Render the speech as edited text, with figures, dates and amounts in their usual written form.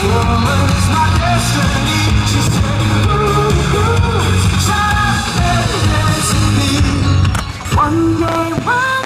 Woman's my destiny. She said, ooh, shut up and dance with me. One day,